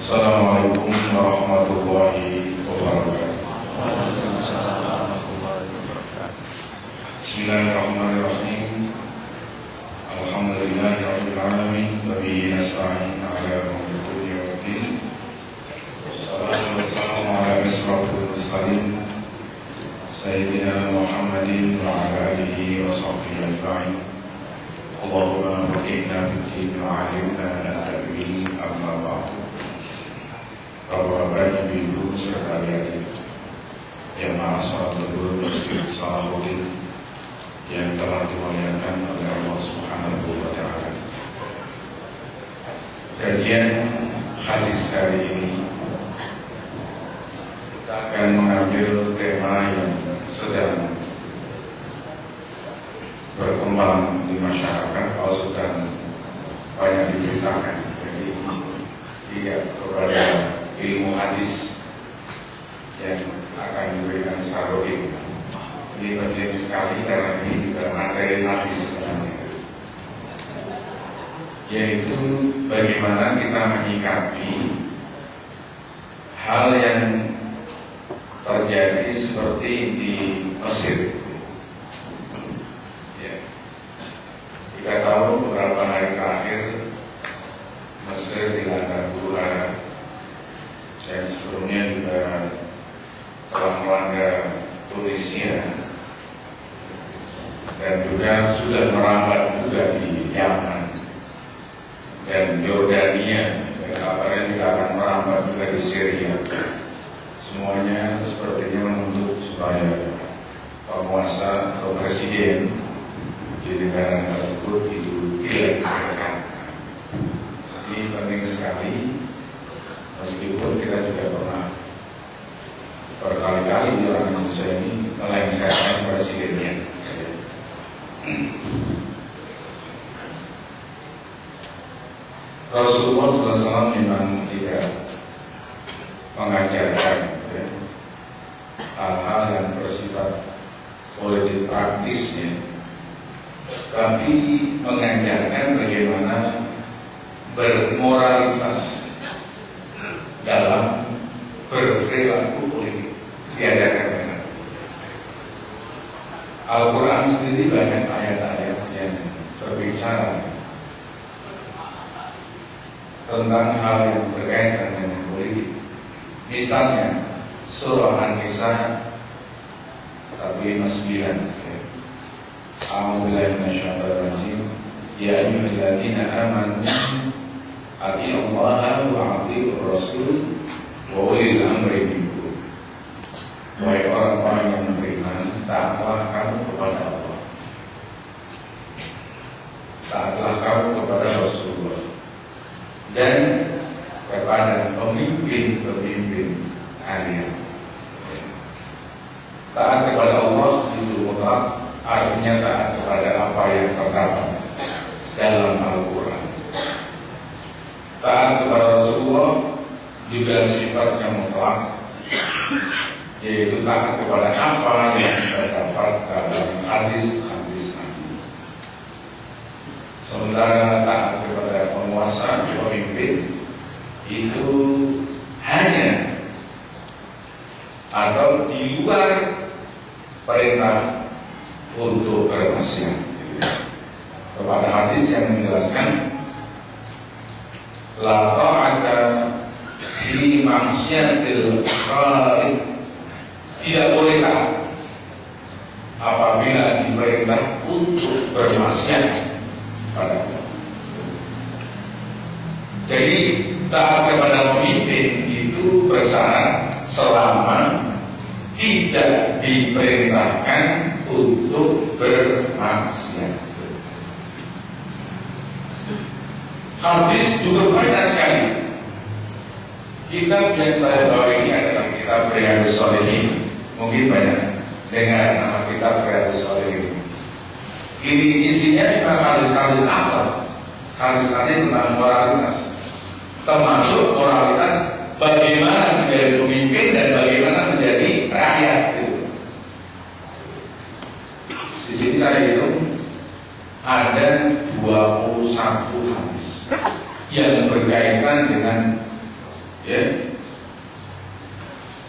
Assalamualaikum warahmatullahi wabarakatuh. Bismillahirrahmanirrahim. Alhamdulillahirabbil alamin wa bihi nasta'in 'ala umuri dunya waddin. Wassalatu wassalamu 'ala asyrafil mursalin sayyidina Muhammadin wa 'ala alihi wa sahbihi ajma'in. Allahumma faqqihna fid-din wa 'allimna at-ta'wil, amma ba'du. Bapak-bapak, ibu-ibu serta adik-adik yang ma'asyiral muslimin salamuddin yang telah dimuliakan oleh Allah Subhanahu wa taala. Kajian hadis kali ini kita akan mengambil tema yang sedang berkembang di masyarakat atau sedang banyak diberitakan. Jadi tidak kepada ilmu hadis yang akan diberikan secara rutin. Ini penting sekali karena ini juga materi hadis sebenarnya, yaitu bagaimana kita menyikapi hal yang terjadi seperti di Mesir. Ya. Kita tahu beberapa hari terakhir Mesir dilanda huru hara. Dan sebelumnya juga telah melanda Tunisia dan juga sudah merambat juga di Yaman dan Yordania, dan kabarnya juga akan merambat juga di Syria. Semuanya sepertinya menuntut supaya penguasa atau presiden di negara tersebut itu dilengsarkan. Ini penting sekali. Meskipun kita juga pernah berkali-kali di orang Indonesia ini melengsarkan presidennya. Rasulullah SAW memang tidak mengajarkan hal-hal yang bersifat politik praktisnya, tapi mengajarkan bagaimana bermoralitas dalam berperilaku politik. Diajarkan. Al-Quran sendiri banyak ayat-ayat yang berbicara tentang hal yang berkaitan dengan politik. Misalnya surah An-Nisa 159. A'udzubillahi minasyaitonir rajim. Ya ayyuhalladzina amanu atii'ullaha wa atii'ur rasul wa ulil amri minkum. Wahai orang-orang yang beriman, taatlah kamu kepada Allah, taatlah kamu kepada Rasulullah, dan kepada pemimpin-pemimpin kalian. Taat kepada Allah itu mutlak, artinya taat kepada apa yang terdapat dalam Al-Quran. Taat kepada Rasulullah juga sifatnya mutlak, yaitu taat kepada apa yang terdapat dalam hadis-hadis Nabi. Sementara taat kepada penguasa, pemimpin itu hanya atau di luar perintah untuk bermaksiat. Kepada hadis yang menjelaskan la ta'ata fi ma'siyatil khaliq, tidak boleh taat apabila diperintah untuk bermaksiat pada Allah. Jadi taat kepada pemimpin itu bersyarat selama tidak diperintahkan untuk bermaksiat. Hadis juga banyak sekali. Kitab yang saya bawa ini adalah kitab Riyadhus Shalihin. Mungkin banyak dengar nama kitab Riyadhus Shalihin. Ini isinya memang hadis-hadis akhlak, hadis-hadis tentang moralitas, termasuk moralitas bagaimana menjadi pemimpin dan bagaimana menjadi rakyat. Di sini saya hitung ada 21 hadis yang berkaitan dengan ya,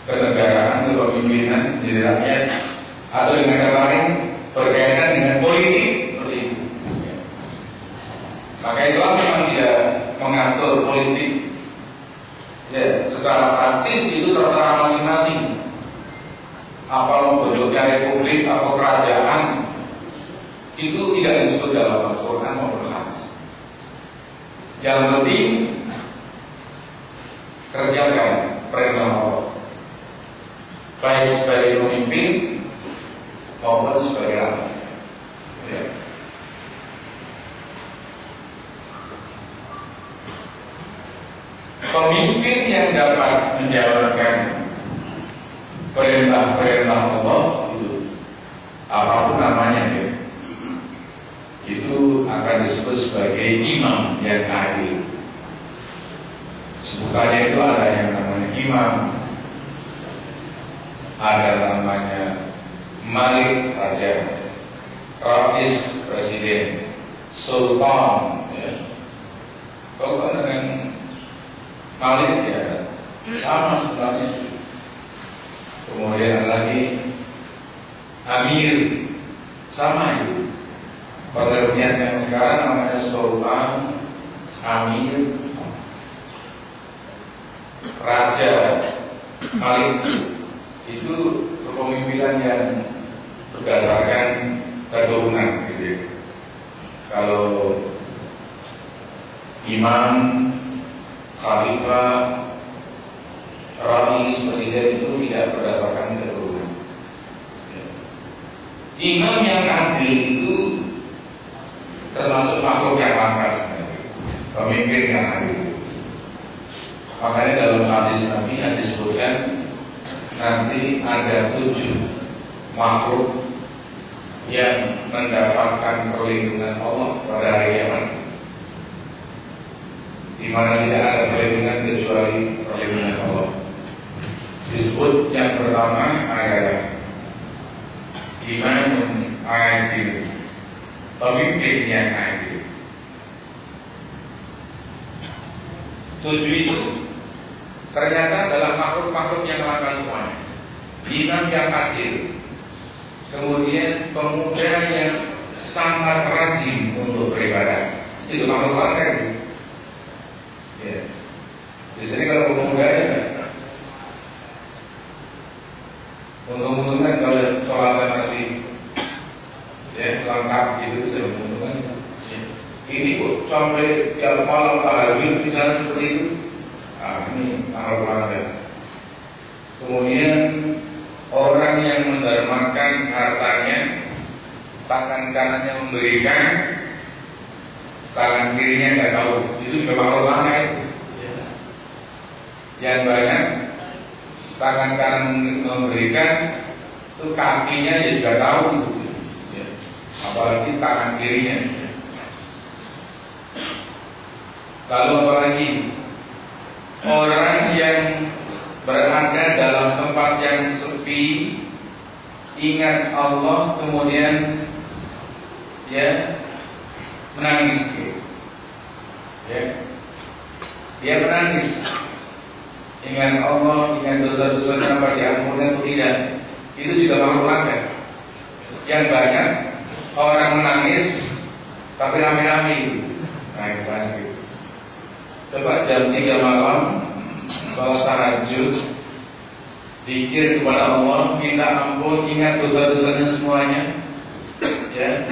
kenegaraan, kepemimpinan di rakyat, atau dengan kata lain berkaitan dengan politik seperti itu. Maka Islam memang tidak mengatur politik. Ya, secara praktis itu terserah masing-masing. Apa mau bentuknya republik atau kerajaan, itu tidak disebut dalam Al-Quran maupun hadis. Yang penting kerjakan perintah Allah, baik sebagai pemimpin maupun sebagai rakyat. Ya. Pemimpin yang dapat menjalankan perintah-perintah Allah itu, apapun namanya ya, itu akan disebut sebagai imam yang adil. Sebutannya itu ada yang namanya imam, ada namanya malik raja, rais presiden, sultan. Ya. Kalau dengan malik ya sama sebenarnya. Kemudian lagi amir, sama itu. Pengertian yang sekarang namanya sultan, amir, raja, malik. Itu kepemimpinan yang berdasarkan keturunan gitu ya. Kalau imam, khalifah, rais, presiden itu tidak berdasarkan keturunan. Imam yang adil itu termasuk makhluk yang langka, pemimpin yang adil. Makanya dalam hadis Nabi yang disebutkan nanti ada 7 makhluk yang mendapatkan perlindungan Allah pada hari kiamat, di mana tidak ada perlindungan kecuali perlindungan Allah. Disebut yang pertama adalah imamun adil, pemimpin yang adil. 7 itu ternyata adalah makhluk-makhluk yang langka semuanya. Imam yang adil, kemudian pemuda yang sangat rajin untuk beribadah, itu makhluk langka itu. Ya. Jadi kalau pemuda ya, untung-untungan kalau sholatnya masih ya lengkap gitu, sudah menguntungkan. Ini kok sampai tiap malam tahajud misalnya seperti itu. Ini makhluk langka. Kemudian orang yang mendermakan hartanya, tangan kanannya memberikan, tangan kirinya nggak tahu, itu juga makhluk langka itu. Yang banyak tangan kanan memberikan, itu kakinya ya juga tahu, ya. Apalagi tangan kirinya. Lalu apalagi orang yang berada dalam tempat yang sepi, ingat Allah, kemudian ya menangis, ya dia menangis, ingat Allah, ingat dosa-dosanya apa diampuni atau tidak, itu juga makhluk langka. Yang banyak orang menangis tapi rame-rame. Nah itu banyak gitu. Coba jam 3 malam sholat tahajud, zikir kepada Allah, minta ampun, ingat dosa-dosanya semuanya, ya.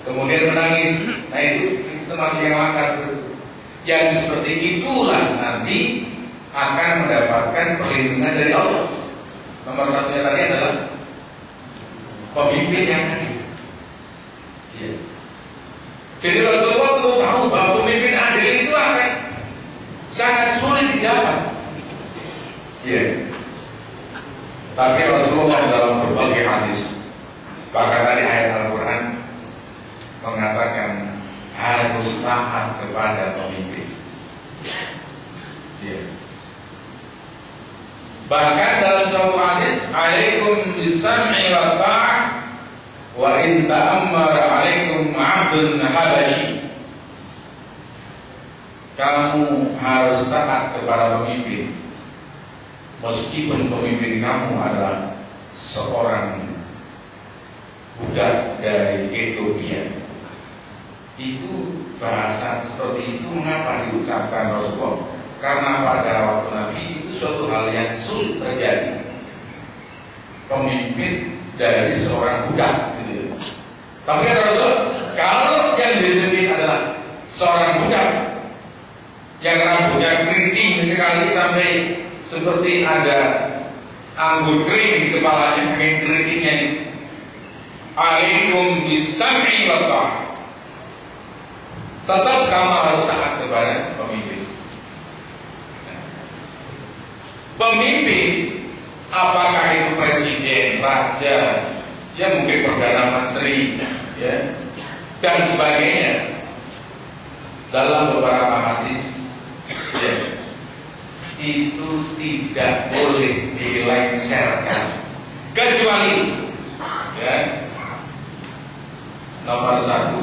Kemudian menangis. Nah itu termasuk yang langka. Yang seperti itulah nanti akan mendapatkan perlindungan dari Allah. Nomor satunya tadi adalah pemimpin yang adil. Ya. Jadi Rasulullah perlu tahu bahwa pemimpin adil itu akan sangat sulit didapat. Ya. Tapi Rasulullah dalam berbagai hadis, bahkan tadi ayat Al-Quran mengatakan harus taat kepada pemimpin. Ya. Bahkan dalam suatu hadis, alaikum bis-sam'i wa ta'ah wa in ta'ammara alaikum 'abdun habashi. kamu harus taat kepada pemimpin, meskipun pemimpin kamu adalah seorang budak dari Ethiopia. Itu bahasa seperti itu mengapa diucapkan Rasulullah? Karena pada waktu Nabi itu suatu hal yang sulit terjadi. Pemimpin dari seorang budak, gitu. Tapi kata Rasulullah, kalau yang dipimpin adalah seorang budak yang rambutnya keriting sekali sampai seperti ada anggur kering di kepalanya, angin keritingnya ini. Alaikum bisam'i wa ta'ah. Tetap kamu harus taat kepada pemimpin. Pemimpin, apakah itu presiden, raja, ya mungkin perdana menteri, ya, dan sebagainya. Dalam beberapa hadis, ya, itu tidak boleh dilengsarkan, kecuali, ya, nomor satu,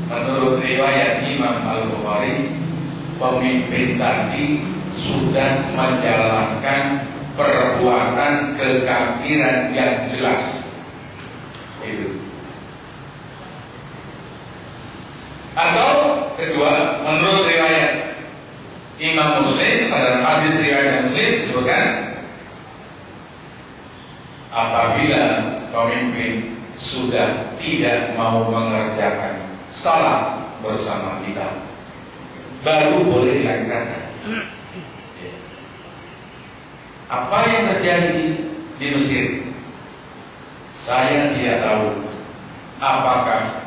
menurut riwayat Imam Al-Bukhari, pemimpin tadi sudah menjalankan perbuatan kekafiran yang jelas. Itu. Atau kedua, menurut riwayat Imam Muslim, pada hadis riwayat Muslim disebutkan, apabila pemimpin sudah tidak mau mengerjakan salat bersama kita, baru boleh dilakukan. Apa yang terjadi di Mesir, saya tidak tahu apakah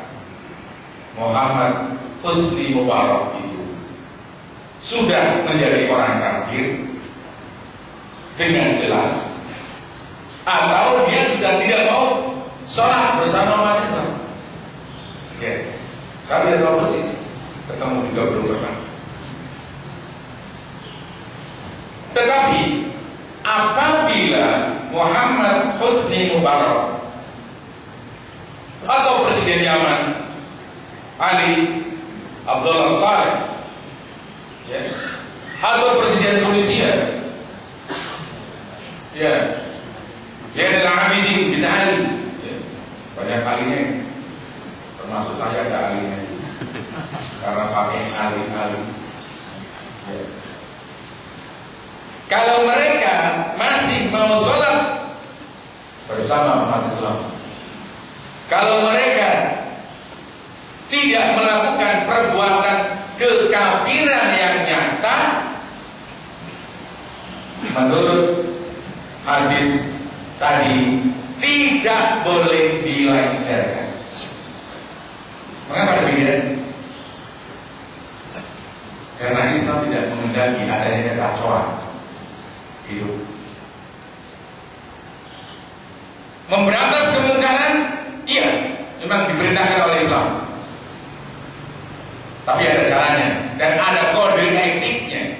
Muhammad Husni Mubarak itu sudah menjadi orang kafir dengan jelas, atau dia sudah tidak mau sholat bersama umat Islam. Oke, saya tidak tahu persis, ketemu juga belum pernah. Tetapi apabila Muhammad Husni Mubarak atau Presiden Yaman Ali Abdullah Saleh, ya, atau Presiden Tunisia, ya, Zainal Abidin bin Ali, ya, banyak alinya, termasuk saya ada alinya, karena pakai ali-ali. Ya. Kalau mereka masih mau sholat bersama umat Islam, kalau mereka tidak melakukan perbuatan kekafiran yang nyata, menurut hadis tadi tidak boleh dilengsarkan. Mengapa demikian? Karena Islam tidak menghendaki adanya kekacauan hidup. Memberantas kemungkaran, iya, memang diperintahkan oleh Islam. Tapi ada caranya dan ada kode etiknya.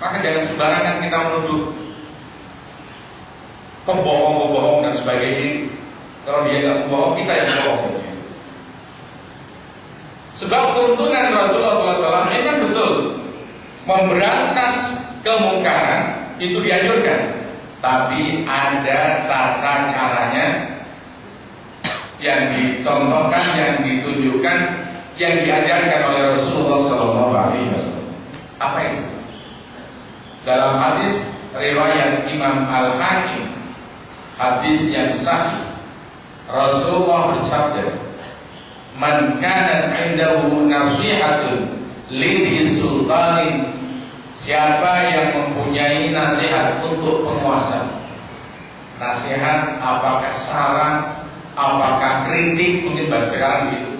Maka jangan sembarangan kita menuduh pembohong dan sebagainya. Kalau dia nggak bohong, kita yang bohong. Sebab tuntunan Rasulullah SAW ini kan betul, memberantas kemungkaran itu dianjurkan, tapi ada tata caranya yang dicontohkan, yang ditunjukkan, yang diajarkan oleh Rasulullah SAW. Apa itu? Dalam hadis riwayat Imam Al-Hakim, hadis yang sahih, Rasulullah bersabda, "Man kana 'indahu nasihatun lidhi sultanin," siapa yang mempunyai nasihat untuk penguasa, nasihat apakah saran, apakah kritik, mungkin bahasa sekarang begitu,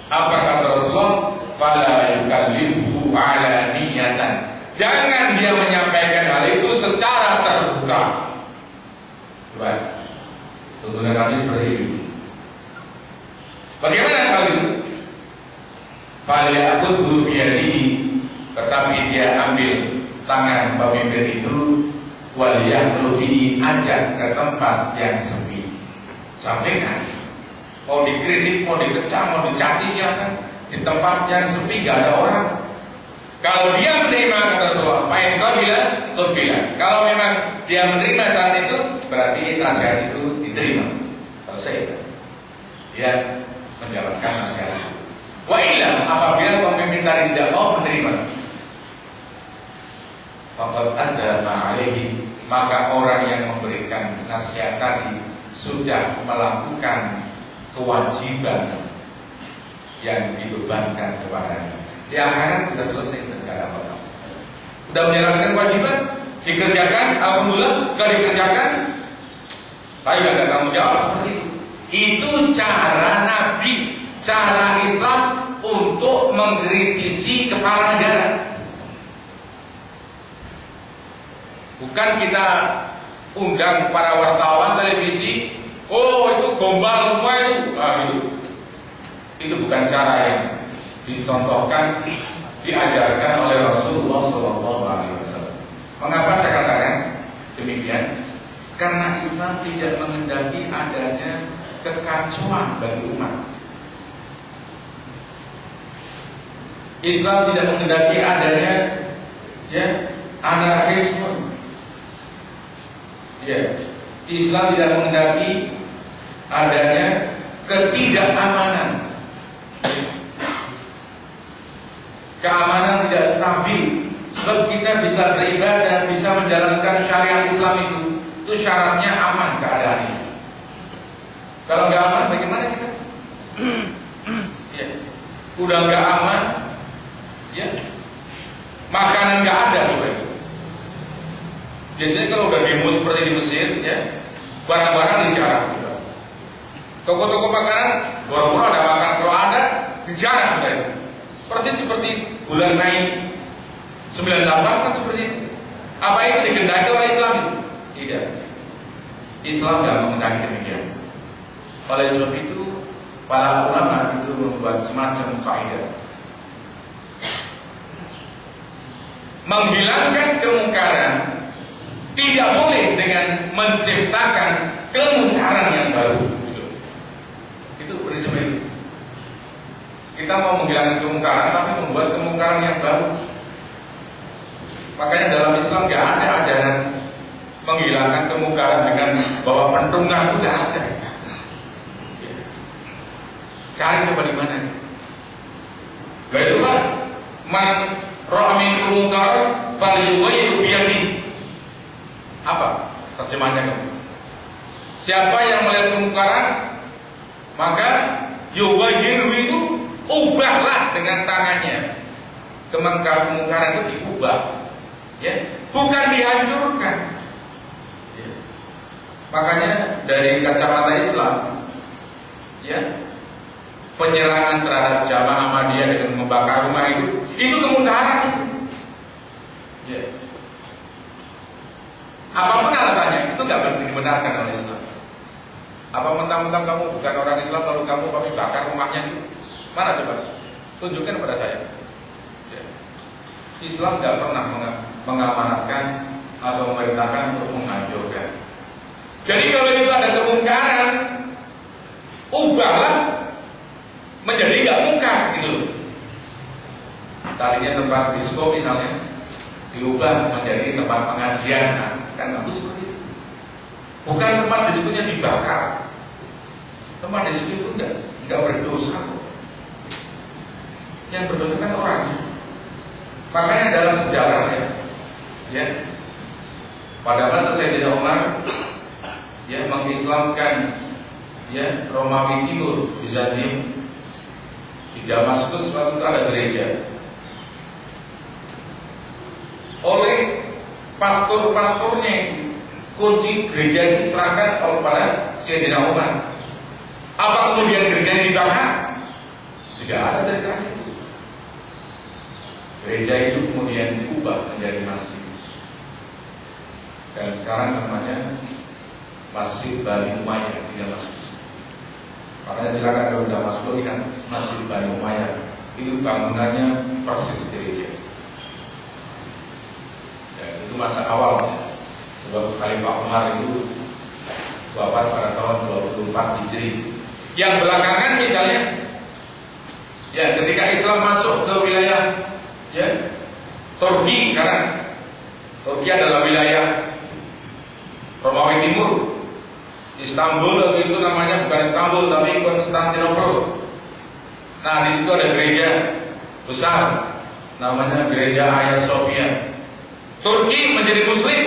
apa kata Rasulullah? Fala yukallimhu ala niyatan, jangan dia menyampaikan hal itu secara terbuka. Coba, tuntunan kami seperti itu. Bagaimana hal itu? Fala ya'khudhu biyadihi, tetapi dia ambil tangan pemimpin itu, wal yakhlu bihi, ajak ke tempat yang sepi. Sampaikan, mau dikritik, mau dikecam, mau dicaci, silakan. di tempat yang sepi, gak ada orang. Kalau dia menerima kata Rasulullah, main qabila. Kalau memang dia menerima saat itu, berarti nasihat itu diterima. Selesai. Dia menjalankan nasihat itu. Wa illa, apabila pemimpin tadi tidak mau menerima, faqad adda ma'alaihi, maka orang yang memberikan nasihat tadi sudah melakukan kewajiban yang dibebankan kepadanya. Di akhirat sudah selesai, tidak ada apa-apa. Sudah menjalankan kewajiban, dikerjakan, alhamdulillah. Gak dikerjakan, tapi gak ada tanggung jawab seperti itu. Itu cara Nabi, cara Islam untuk mengkritisi kepala negara. Bukan kita undang para wartawan televisi, oh itu gombal semua itu, itu bukan cara yang dicontohkan, diajarkan oleh Rasulullah SAW. Mengapa saya katakan demikian? Karena Islam tidak menghendaki adanya kekacauan bagi umat. Islam tidak menghendaki adanya anarkisme. Islam tidak menghendaki adanya ketidakamanan. Keamanan tidak stabil. Sebab kita bisa beribadah, bisa menjalankan syariat Islam itu syaratnya aman keadaannya. Kalau nggak aman, bagaimana kita? Udah nggak aman, makanan nggak ada coba. Biasanya kalau udah demo seperti di Mesir, barang-barang dijarah. Toko-toko makanan, baru-baru ada makan, kalau ada dijarah udah. Persis seperti bulan Mei 98 kan seperti itu. Apa itu dikehendaki oleh Islam? Tidak. Islam tidak menghendaki demikian. Oleh sebab itu, para ulama itu membuat semacam kaidah. Menghilangkan kemungkaran tidak boleh dengan menciptakan kemungkaran yang baru. Itu prinsip itu. Kita mau menghilangkan kemungkaran, tapi membuat kemungkaran yang baru. Makanya dalam Islam gak ada ajaran menghilangkan kemungkaran dengan bahwa pentungan itu gak ada. Cari coba di mana? Baiklah, man ra'a minkum munkaran falyughayyirhu biyadihi. Apa terjemahnya kamu? Siapa yang melihat kemungkaran, maka yughayyiru itu ubahlah dengan tangannya. Kemungkaran itu diubah, bukan dihancurkan. Makanya dari kacamata Islam, penyerangan terhadap jamaah Ahmadiyah dengan membakar rumah itu kemungkaran. Apapun alasannya, itu nggak dibenarkan oleh Islam. Apa mentang-mentang kamu bukan orang Islam lalu kami bakar rumahnya itu? Mana coba? Tunjukkan pada saya. Islam tidak pernah mengamanatkan atau memerintahkan untuk menghancurkan. Jadi kalau itu ada kemungkaran, ubahlah menjadi nggak mungkar gitu loh. Tadinya tempat disko misalnya diubah menjadi tempat pengajian, kan bagus seperti itu. Bukan tempat diskonya dibakar. Tempat disko itu nggak berdosa. Yang berdosa kan orangnya. Makanya dalam sejarah pada masa Sayyidina Umar mengislamkan Romawi Timur, Bizantium, di Damaskus waktu itu ada gereja. Oleh pastor-pastornya kunci gereja diserahkan kepada Sayyidina Umar. Apa kemudian gereja dibakar? Tidak ada ceritanya itu. Gereja itu kemudian diubah menjadi masjid. Dan sekarang namanya Masjid Bani Umayyah di Damaskus. Makanya silakan kalau Damaskus lihat Masjid Bani Umayyah. Itu bangunannya persis gereja. Dan itu masa awal. Sebab Khalifah Umar itu wafat pada tahun 24 Hijri. Yang belakangan misalnya Ya, ketika Islam masuk ke wilayah ya Turki, karena Turki adalah wilayah Romawi Timur. Istanbul waktu itu namanya bukan Istanbul tapi Konstantinopel. Nah, di situ ada gereja besar namanya Gereja Hagia Sophia. Turki menjadi Muslim.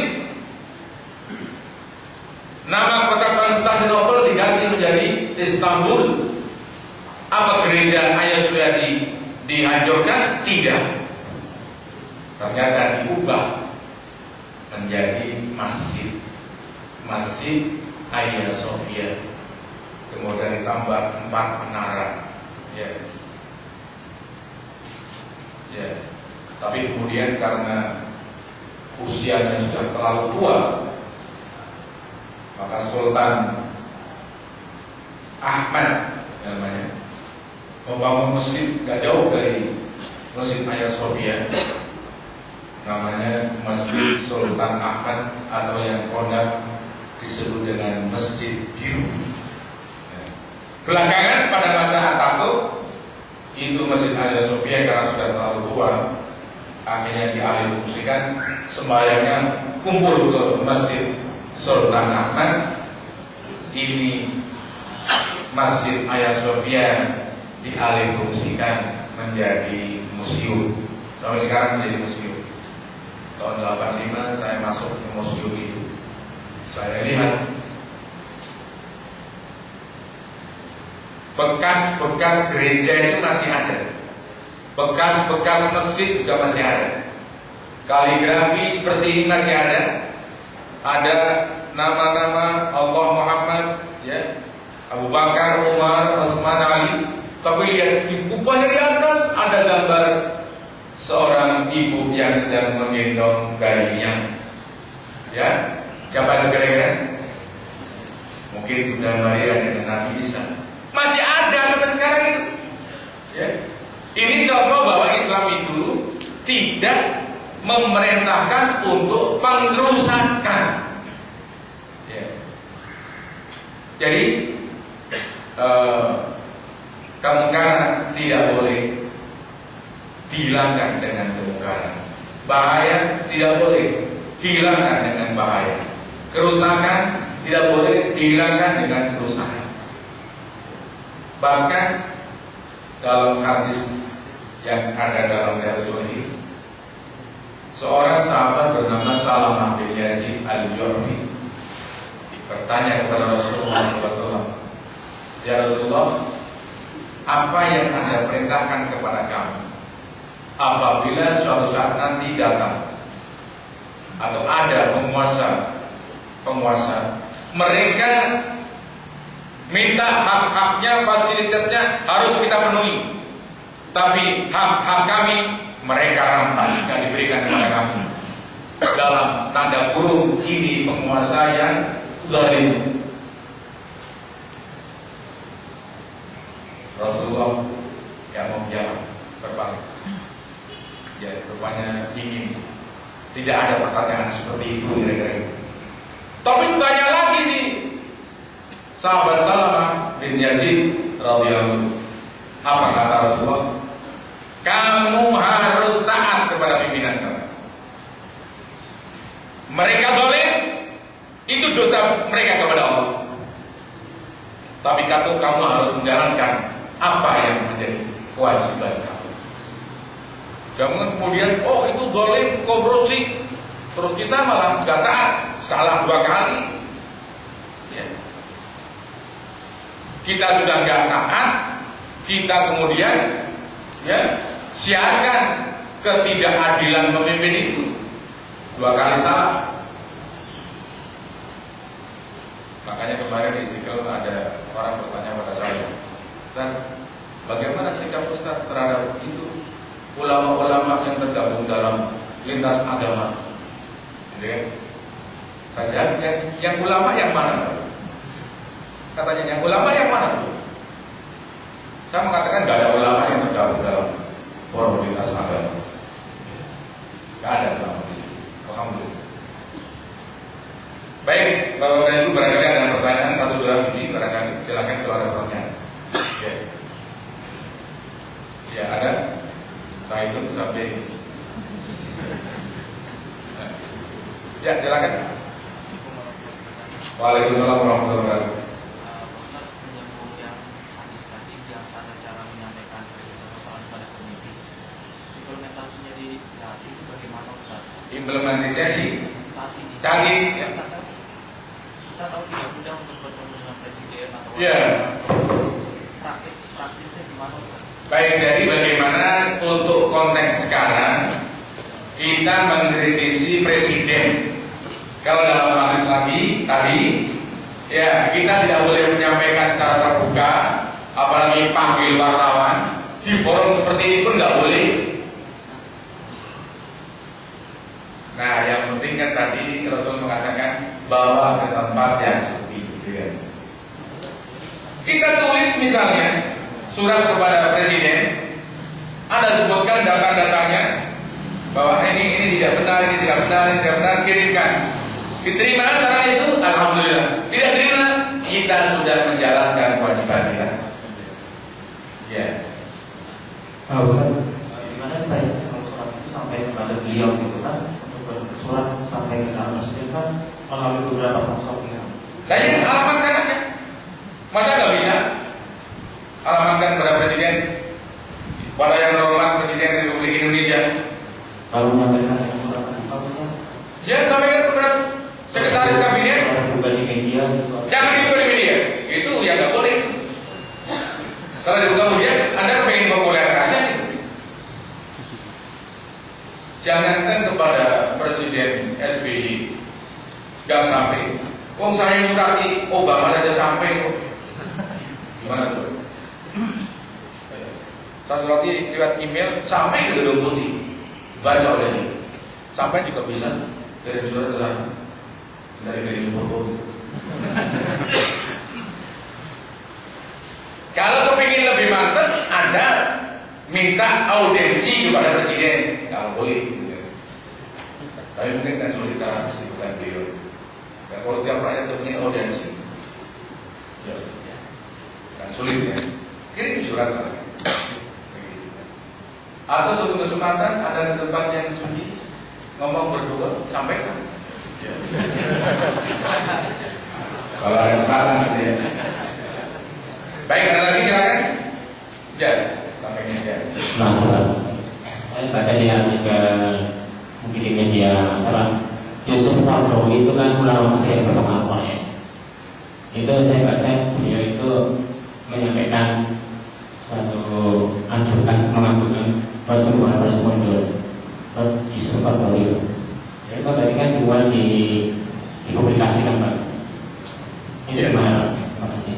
Nama kota Konstantinopel diganti menjadi Istanbul. Apa gereja Hagia Sophia dihancurkan? Tidak. Ternyata diubah menjadi Masjid Hagia Sophia. Kemudian ditambah 4 menara. Ya. Tapi kemudian karena usianya sudah terlalu tua, maka Sultan Ahmad namanya membangun masjid gak jauh dari Masjid Hagia Sophia, namanya Masjid Sultan Ahmad atau yang konon disebut dengan Masjid Biru. Belakangan pada masa Atatürk itu Masjid Hagia Sophia karena sudah terlalu tua, akhirnya dialihfungsikan, sembahyangnya kumpul ke Masjid Sultan Ahmad. Ini Masjid Hagia Sophia dialihfungsikan menjadi museum. Sampai sekarang menjadi museum. Tahun 85 saya masuk ke museum itu. Saya lihat bekas-bekas gereja itu masih ada, bekas-bekas masjid juga masih ada, kaligrafi seperti ini masih ada nama-nama Allah Muhammad, ya, Abu Bakar, Umar, Utsman, Ali. Tapi lihat di kubahnya di atas ada gambar seorang ibu yang sedang menggendong bayinya. Ya, siapa itu kira-kira? Mungkin Bunda Maria dengan Nabi Isa. Masih ada sampai sekarang itu. Ya. Ini contoh bahwa Islam itu tidak memerintahkan untuk pengrusakan. Ya. Jadi kemungkaran tidak boleh dihilangkan dengan kemungkaran. Bahaya tidak boleh dihilangkan dengan bahaya. Kerusakan tidak boleh dihilangkan dengan kerusakan. Bahkan dalam hadis yang ada dalam Rasul ini, seorang sahabat bernama Salamah bin Yazid Al-Ju'fi bertanya kepada Rasulullah SAW, "Ya Rasulullah, apa yang Anda perintahkan kepada kami apabila suatu saat nanti datang atau ada penguasa mereka minta hak-haknya, fasilitasnya harus kita penuhi, tapi hak-hak kami mereka rampas, tidak diberikan kepada kami. Dalam tanda kurung ini penguasa yang zalim." Rasulullah yang menjawab berbalik. Ya, rupanya ingin tidak ada pertanyaan seperti itu kira-kira. Tapi tanya lagi nih sahabat Salamah bin Yazid radhiyallahu anhu. Apa kata Rasulullah? Kamu harus taat kepada pimpinan kamu. Mereka zalim, itu dosa mereka kepada Allah. Tapi kamu harus menjalankan apa yang menjadi kewajiban kamu. Jangan kemudian itu zalim, korupsi, terus kita malah gak taat, salah 2 kali. Ya. Kita sudah gak taat, kita kemudian siarkan ketidakadilan pemimpin itu, 2 kali salah. Makanya kemarin di Istiqlal ada orang bertanya pada saya, "Ustaz, bagaimana sikap Ustaz terhadap itu ulama-ulama yang tergabung dalam lintas agama?" Jadi, saya yang ulama yang mana? Katanya yang ulama yang mana? Saya mengatakan tidak ada ulama yang tergabung dalam forum lintas agama. Tidak ada ulama di sini. Alhamdulillah. Baik, Bapak dan Ibu, barangkali ada pertanyaan 1-2 biji, barangkali silakan kalau ada pertanyaan. Ya. sampai. Ya, silakan. Waalaikumsalam warahmatullahi wabarakatuh. Ustaz menyambung yang hadis tadi yang tata cara menyampaikan persoalan pada komite. Implementasinya di saat ini bagaimana Ustaz? Implementasinya di Saat ini. canggih. Ya. Kita tahu tidak mudah untuk bertemu dengan presiden atau Ya. praktisnya gimana Ustaz? Baik, jadi bagaimana untuk konteks sekarang kita mengkritisi presiden. Kalau dalam hadis tadi, ya kita tidak boleh menyampaikan secara terbuka, apalagi panggil wartawan di forum seperti ini pun nggak boleh. Nah, yang penting kan tadi Rasul mengatakan bawa ke tempat yang sepi. Ya. Kita tulis misalnya surat kepada presiden, Anda sebutkan data-datanya bahwa ini tidak benar, ini tidak benar, ini tidak benar, kirimkan. Diterima setelah itu, alhamdulillah. Tidak terima, kita sudah menjalankan kewajiban kita. Ya. Ustaz, gimana kita kalau surat itu sampai kepada beliau gitu kan? Untuk bersurat sampai ke presiden kan melalui beberapa konsorsium. Nah, ini alamatkan aja. Masa nggak bisa? Alamatkan kepada presiden, pada yang terhormat Presiden Republik Indonesia. Kalau menyampaikan dengan surat maksudnya? Ya, sampaikan kepada Sekretaris Kabinet. Bukan di media. Jangan dibuka di media. Itu ya nggak boleh. Kalau dibuka media, Anda pengen populer aja. Jangankan kepada Presiden SBY nggak sampai. Wong saya nyurati Obama ada sampai kok. Gimana tuh? Saya surati lewat email sampai ke Gedung Putih. Baca oleh ini. Sampai juga bisa dari surat ke sana. Dari Purwokerto. Kalau kepingin lebih mantap, Anda minta audiensi kepada presiden. Kalau boleh. Tapi mungkin kan sulit karena kesibukan beliau. Ya, kalau tiap rakyat kepingin audiensi, ya, kan sulit ya. Kirim surat lagi. Atau suatu kesempatan ada di tempat yang sunyi ngomong berdua, sampaikan. Ya. Kalau ada salah ya. Baik, ada lagi silakan. Ya, sampaikan ya. Masalah. Saya baca di artikel mungkin di media masalah Yusuf Mardowi itu kan ulama Mesir yang pertama ya. Itu saya baca beliau itu menyampaikan suatu mengajukan Rasulullah mundur Yusuf Mardowi. Ya, itu tadi kan juga dipublikasikan Pak. Ini gimana? Terima kasih.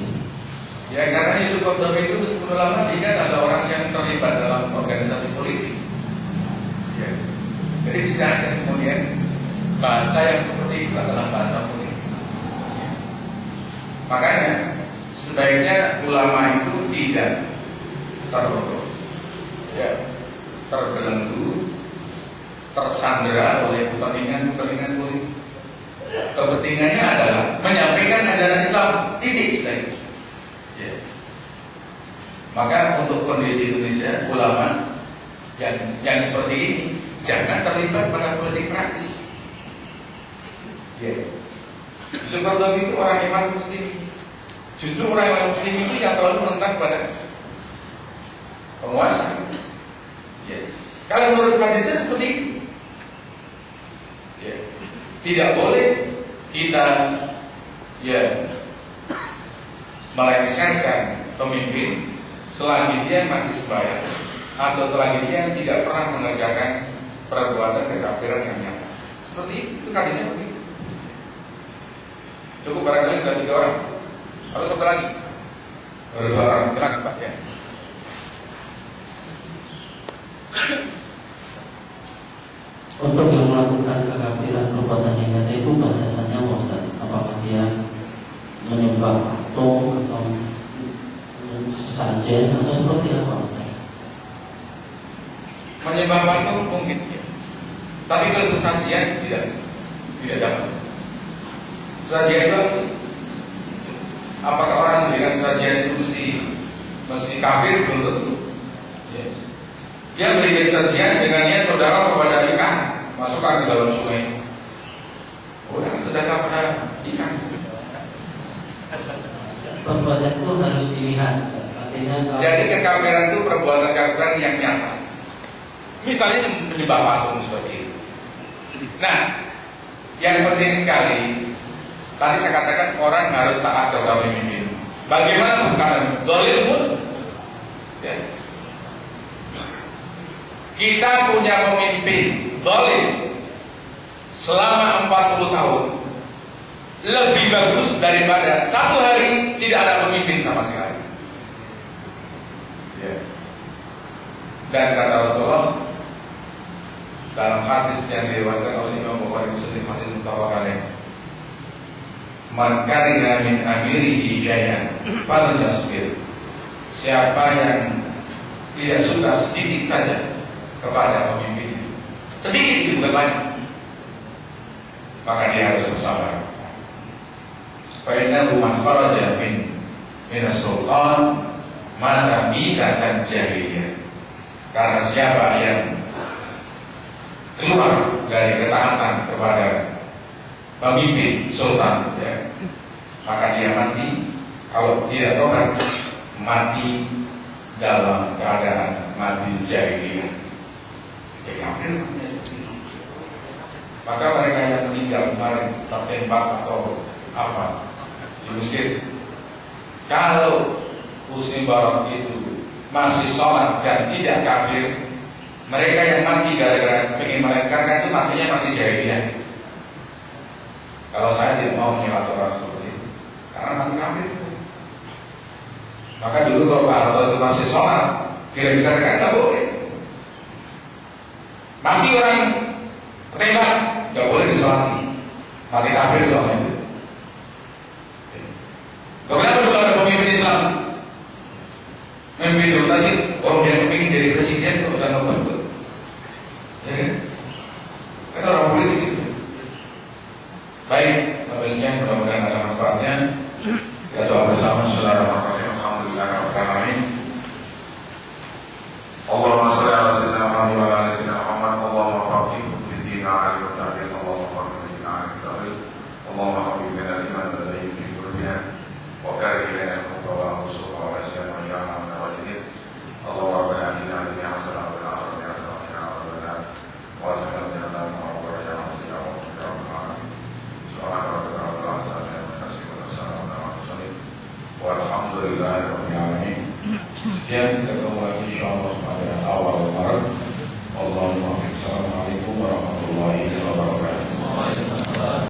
Ya, karena Yusuf Mardowi itu meskipun ulama dia adalah orang yang terlibat dalam organisasi politik. Ya. Jadi bisa ada kemudian bahasa yang seperti itu adalah bahasa politik. Makanya sebaiknya ulama itu tidak terbelenggu, tersandera oleh kepentingan politik. Kepentingannya adalah menyampaikan ajaran Islam, titik kita itu. Ya. Maka untuk kondisi Indonesia, ulama yang seperti ini jangan terlibat pada politik praktis. Ya. Yusuf Mardowi itu orang yang muslim. Justru orang yang muslim itu yang selalu menentang pada penguasa. Ya. Kalau menurut hadisnya seperti itu, ya. Tidak boleh kita melengsarkan pemimpin selagi dia masih sembahyang atau selagi dia tidak pernah mengerjakan perbuatan kekafiran yang nyata. Seperti itu hadisnya begitu. Cukup barangkali sudah 3 orang. Harus satu lagi. Baru 2 orang. Silakan Pak ya. Untuk yang melakukan kekafiran perbuatan yang nyata itu batasannya Ustaz, apakah dia menyembah patung atau sesajen atau seperti apa Ustaz? Menyembah patung mungkin ya. Tapi kalau sesajian tidak dapat. Sesajian itu apakah orang dengan sesajian itu mesti kafir? Belum tentu. Ya. Dia berikan sajian dengan niat sedekah kepada ikan, masukkan ke dalam sungai. Oh, yang sedekah pada ikan. Perbuatan itu harus dilihat. Artinya Jadi kekafiran itu perbuatan kekafiran yang nyata. Misalnya menyembah patung seperti itu. Nah, yang penting sekali, tadi saya katakan orang harus taat kepada pemimpin. Bagaimana bukan zalim pun? Ya. Kita punya pemimpin zalim selama 40 tahun. Lebih bagus daripada satu hari tidak ada pemimpin sama sekali. Ya. Dan kata Rasulullah dalam hadis yang diriwayatkan oleh Imam Bukhari Muslim, hadis muttafaq alaih, man kariha min amirihi syai'an falyasbir. Siapa yang tidak suka sedikit saja kepada pemimpin, sedikit itu bukan banyak, maka dia harus bersabar. Fa'innahu man kharaja min as-sultan mata midatan jahiliyah. Karena siapa yang keluar dari ketaatan kepada pemimpin sultan, ya, maka dia mati. Kalau tidak tobat, mati dalam keadaan mati jahiliyah. Maka mereka yang meninggal kemarin tertembak atau apa di Mesir, kalau Husni Mubarak itu masih sholat dan tidak kafir, mereka yang mati gara-gara ingin melancarkan itu matinya mati jahiliyah. Kalau saya tidak mau menyalahkan orang seperti itu, karena mati kafir. Maka dulu kalau Pak Harto itu masih sholat, tidak bisa nggak boleh. Mati orang tembak, nggak boleh disolati, mati kafir soalnya. Kenapa dulu ada pemimpin Islam? Memimpin dulu tadi, orang yang ingin jadi presiden kok udah nggak. Ya kan? Kan orang politik itu. Baik, habisnya mudah-mudahan ada manfaatnya. Kita doa bersama saudara Muhammad. Alhamdulillah rabbil alamin. Allahumma shalli ala sayyidina Muhammad wa ala sayyidina Muhammad. Allahumma faqihhu fid din wa 'alim ta'lim. Allahumma faqihhu fid din 'alim ta'lim. Allahumma faqihhu min al-iman wa zayyinhu fi qulubina wa karih lana al-kufra wa al-fusuq wa al-'isyan wa ja'alna rajulin. Allahumma rabbana atina fid dunya hasanah wa fil akhirati hasanah wa qina adhaban nar. Wa atina min al-nar wa raja'na ila rabbika rabbil alamin. Subhana rabbika rabbil izzati amma yasifun wa salamun 'alal mursalin walhamdulillahi rabbil alamin. Sekian, kita ketemu lagi insyaallah pada awal Maret. Assalamualaikum warahmatullahi wabarakatuh.